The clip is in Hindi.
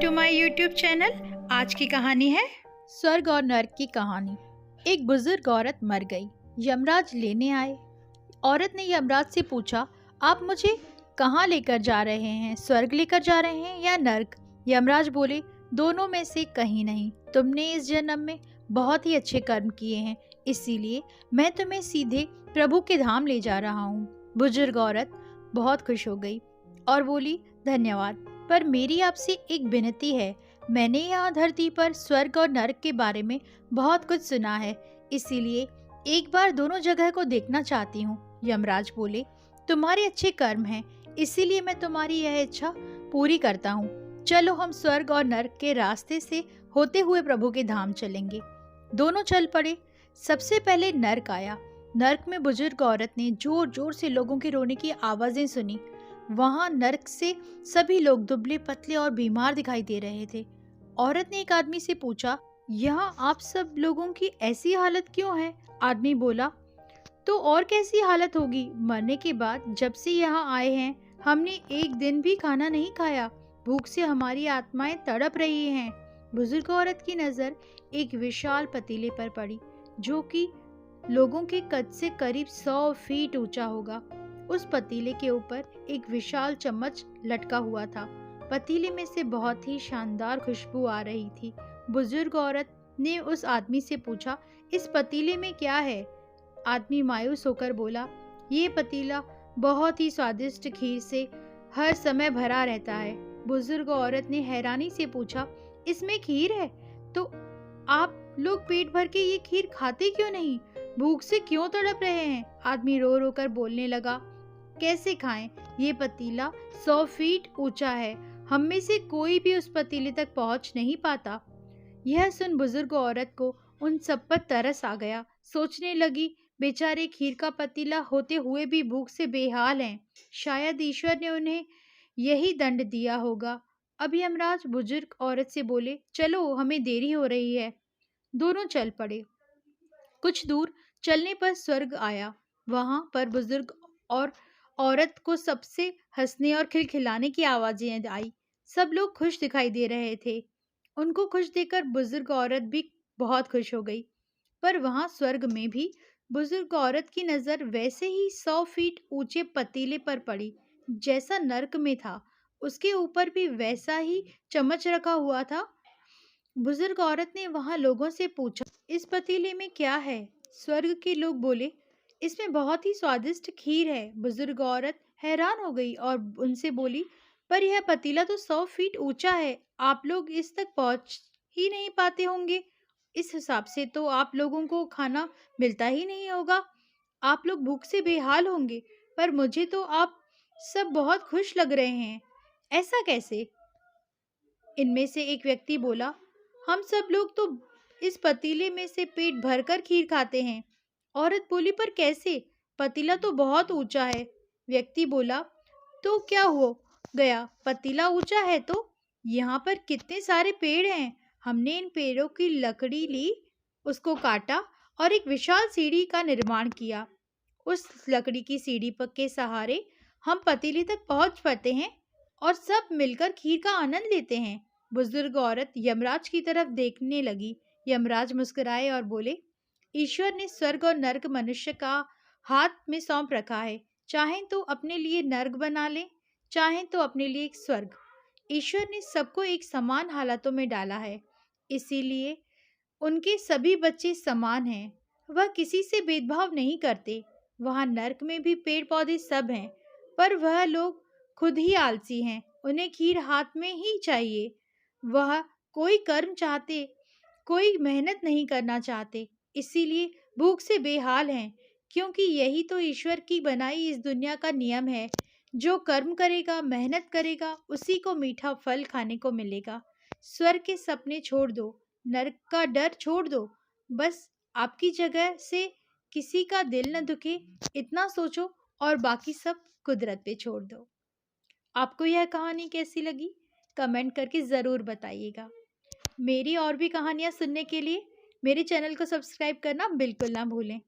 To my YouTube channel. आज की कहानी है स्वर्ग और नर्क की कहानी। एक बुजुर्ग औरत मर गई। यमराज लेने आए। औरत ने यमराज से पूछा, आप मुझे कहाँ लेकर जा रहे हैं? स्वर्ग लेकर जा रहे हैं या नर्क? यमराज बोले, दोनों में से कहीं नहीं। तुमने इस जन्म में बहुत ही अच्छे कर्म किए हैं, इसीलिए मैं तुम्हें सीधे प्रभु के धाम ले जा रहा हूँ। बुजुर्ग औरत बहुत खुश हो गई और बोली, धन्यवाद, पर मेरी आपसे एक विनती है। मैंने यहाँ धरती पर स्वर्ग और नरक के बारे में बहुत कुछ सुना है, इसीलिए एक बार दोनों जगह को देखना चाहती हूँ। यमराज बोले, तुम्हारे अच्छे कर्म हैं, इसीलिए मैं तुम्हारी यह इच्छा पूरी करता हूँ। चलो हम स्वर्ग और नरक के रास्ते से होते हुए प्रभु के धाम चलेंगे। दोनों चल पड़े। सबसे पहले नरक आया। नरक में बुजुर्ग औरत ने जोर जोर से लोगों के रोने की आवाजें सुनी। वहां नरक से सभी लोग दुबले पतले और बीमार दिखाई दे रहे थे। औरत ने एक आदमी से पूछा, यहाँ आप सब लोगों की ऐसी हालत क्यों है? आदमी बोला, तो और कैसी हालत होगी? मरने के बाद जब से यहाँ आए हैं हमने एक दिन भी खाना नहीं खाया। भूख से हमारी आत्माएं तड़प रही हैं। बुजुर्ग औरत की नजर एक विशाल पतीले पर पड़ी, जो कि लोगों के कद से करीब 100 फीट ऊंचा होगा। उस पतीले के ऊपर एक विशाल चम्मच लटका हुआ था। पतीले में से बहुत ही शानदार खुशबू आ रही थी। बुजुर्ग औरत ने उस आदमी से पूछा, इस पतीले में क्या है? आदमी मायूस होकर बोला, ये पतीला बहुत ही स्वादिष्ट खीर से हर समय भरा रहता है। बुजुर्ग औरत ने हैरानी से पूछा, इसमें खीर है? तो आप लोग पेट भर के ये खीर खाते क्यों नहीं? भूख से क्यों तड़प रहे हैं? आदमी रो रो कर बोलने लगा, कैसे खाएं? ये पतीला 100 फीट ऊंचा है, हम में से कोई भी उस पतीले तक पहुंच नहीं पाता। यह सुन बुजुर्ग औरत को उन सब पर तरस आ गया। सोचने लगी, बेचारे खीर का पतीला होते हुए भी भूख से बेहाल हैं। शायद ईश्वर ने उन्हें यही दंड दिया होगा। अब यमराज बुजुर्ग औरत से बोले, चलो हमें देरी हो रही है। दोनों चल पड़े। कुछ दूर चलने पर स्वर्ग आया। वहां पर बुजुर्ग और औरत को सबसे हंसने और खिलखिलाने की आवाजें आई। सब लोग खुश दिखाई दे रहे थे। उनको खुश देखकर बुजुर्ग औरत भी बहुत खुश हो गई। पर वहां स्वर्ग में भी बुजुर्ग औरत की नजर वैसे ही 100 फीट ऊंचे पतीले पर पड़ी जैसा नर्क में था। उसके ऊपर भी वैसा ही चम्मच रखा हुआ था। बुजुर्ग औरत ने वहां लोगों से पूछा, इस पतीले में क्या है? स्वर्ग के लोग बोले, इसमें बहुत ही स्वादिष्ट खीर है। बुजुर्ग औरत हैरान हो गई और उनसे बोली, पर यह पतीला तो 100 फीट ऊंचा है, आप लोग इस तक पहुंच ही नहीं पाते होंगे। इस हिसाब से तो आप लोगों को खाना मिलता ही नहीं होगा, आप लोग भूख से बेहाल होंगे। पर मुझे तो आप सब बहुत खुश लग रहे हैं, ऐसा कैसे? इनमें से एक व्यक्ति बोला, हम सब लोग तो इस पतीले में से पेट भरकर खीर खाते हैं। औरत बोली, पर कैसे? पतीला तो बहुत ऊंचा है। व्यक्ति बोला, तो क्या हो गया? पतीला ऊंचा है तो यहाँ पर कितने सारे पेड़ हैं। हमने इन पेड़ों की लकड़ी ली, उसको काटा और एक विशाल सीढ़ी का निर्माण किया। उस लकड़ी की सीढ़ी पर के सहारे हम पतीले तक पहुंच पाते हैं और सब मिलकर खीर का आनंद लेते हैं। बुजुर्ग औरत यमराज की तरफ देखने लगी। यमराज मुस्कुराए और बोले, ईश्वर ने स्वर्ग और नर्क मनुष्य का हाथ में सौंप रखा है। चाहें तो अपने लिए नर्क बना ले, चाहें तो अपने लिए एक स्वर्ग। ईश्वर ने सबको एक समान हालातों में डाला है, इसीलिए उनके सभी बच्चे समान हैं। वह किसी से भेदभाव नहीं करते। वहाँ नर्क में भी पेड़ पौधे सब हैं, पर वह लोग खुद ही आलसी हैं। उन्हें खीर हाथ में ही चाहिए। वह कोई कर्म चाहते, कोई मेहनत नहीं करना चाहते, इसीलिए भूख से बेहाल हैं। क्योंकि यही तो ईश्वर की बनाई इस दुनिया का नियम है। जो कर्म करेगा, मेहनत करेगा, उसी को मीठा फल खाने को मिलेगा। स्वर्ग के सपने छोड़ दो, नरक का डर छोड़ दो। बस आपकी जगह से किसी का दिल न दुखे, इतना सोचो और बाकी सब कुदरत पे छोड़ दो। आपको यह कहानी कैसी लगी? कमेंट करके ज़रूर बताइएगा। मेरी और भी कहानियाँ सुनने के लिए मेरे चैनल को सब्सक्राइब करना बिल्कुल ना भूलें।